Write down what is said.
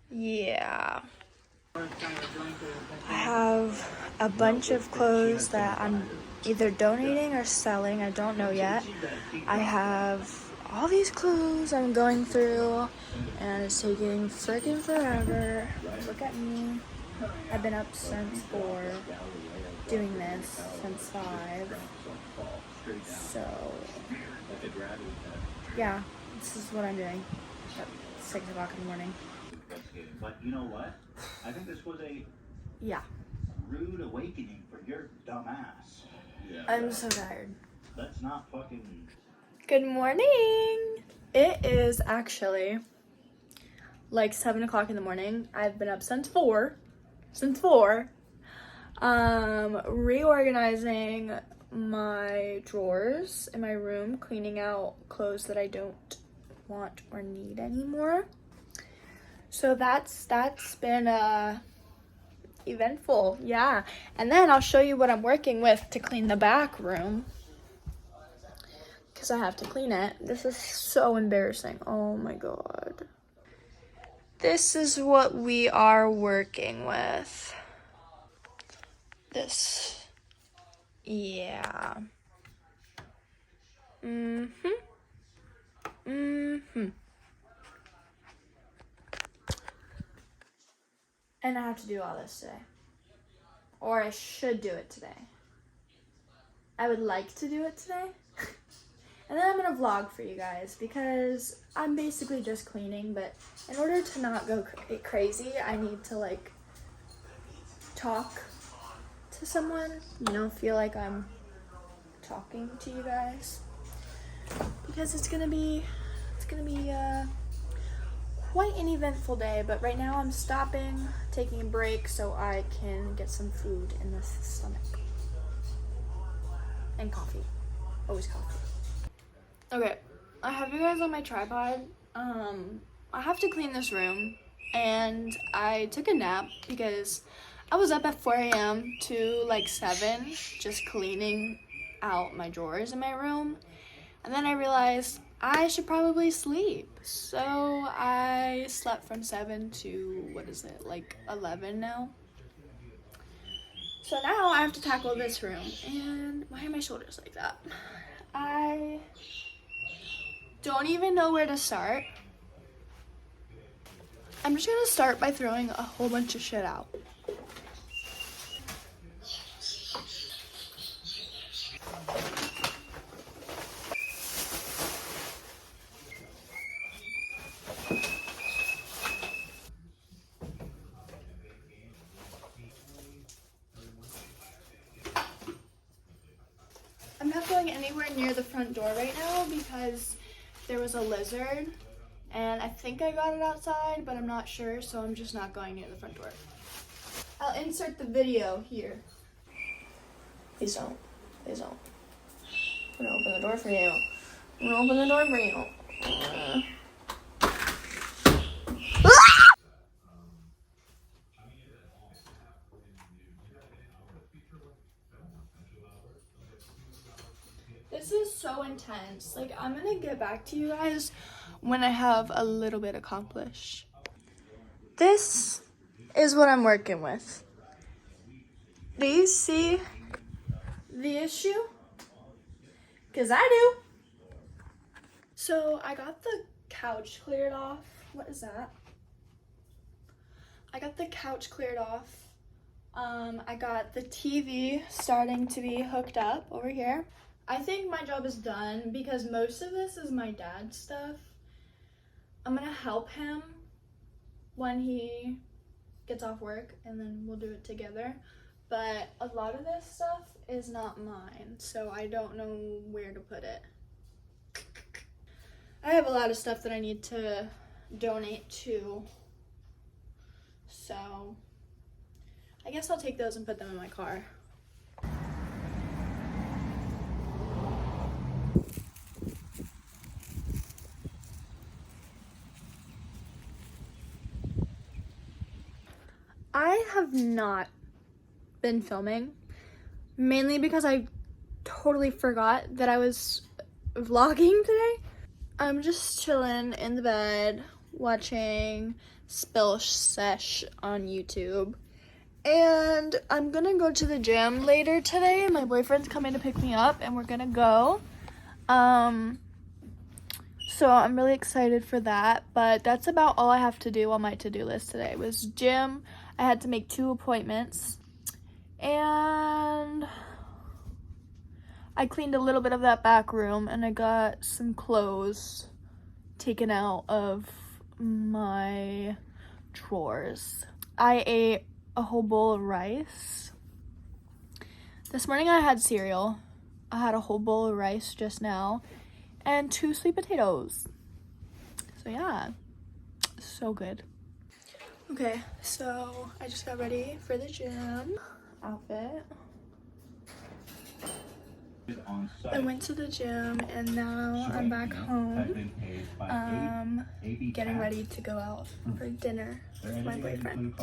Yeah. I have a bunch of clothes that I'm either donating or selling. I don't know yet. I have all these clothes I'm going through, and it's taking freaking forever. Look at me. I've been up since 4, doing this since 5. So, yeah, this is what I'm doing at 6 o'clock in the morning. But you know what? I think this was a rude awakening for your dumb ass. Yeah, I'm so tired. Let's not fucking... Good morning! It is actually like 7 o'clock in the morning. I've been up since 4. Reorganizing my drawers in my room, cleaning out clothes that I don't want or need anymore. So that's been eventful, yeah. And then I'll show you what I'm working with to clean the back room, because I have to clean it. This is so embarrassing. Oh my god. This is what we are working with. This. Yeah. And I have to do all this today. Or I should do it today. I would like to do it today. And then I'm gonna vlog for you guys, because I'm basically just cleaning, but in order to not go crazy, I need to like talk to someone, you know, feel like I'm talking to you guys, because it's gonna be quite an eventful day. But right now I'm stopping, taking a break so I can get some food in the stomach. And coffee. Always coffee. Okay, I have you guys on my tripod. I have to clean this room, and I took a nap because I was up at 4 a.m. to like 7 just cleaning out my drawers in my room, and then I realized I should probably sleep. So I slept from 7 to, what is it, like 11 now? So now I have to tackle this room, and why are my shoulders like that? I don't even know where to start. I'm just gonna start by throwing a whole bunch of shit out. I'm not going anywhere near the front door right now because there was a lizard, and I think I got it outside, but I'm not sure, so I'm just not going near the front door. I'll insert the video here. Please don't. Please don't. I'm gonna open the door for you. I'm gonna open the door for you. This is so intense. Like, I'm gonna get back to you guys when I have a little bit accomplished. This is what I'm working with. Do you see the issue? Because I do. So I got the couch cleared off. What is that? I got the couch cleared off. I got the TV starting to be hooked up over here. I think my job is done because most of this is my dad's stuff. I'm gonna help him when he gets off work, and then we'll do it together. But a lot of this stuff is not mine, so I don't know where to put it. I have a lot of stuff that I need to donate to, so I guess I'll take those and put them in my car. I have not been filming, mainly because I totally forgot that I was vlogging today. I'm just chilling in the bed, watching Spill Sesh on YouTube. And I'm gonna go to the gym later today. My boyfriend's coming to pick me up and we're gonna go. So I'm really excited for that, but that's about all I have to do on my to-do list today was gym. I had to make 2 appointments and I cleaned a little bit of that back room and I got some clothes taken out of my drawers. I ate a whole bowl of rice. This morning I had cereal. I had a whole bowl of rice just now and 2 sweet potatoes. So yeah, so good. Okay, so I just got ready for the gym outfit. I went to the gym and now I'm back home, getting ready to go out for dinner with my boyfriend.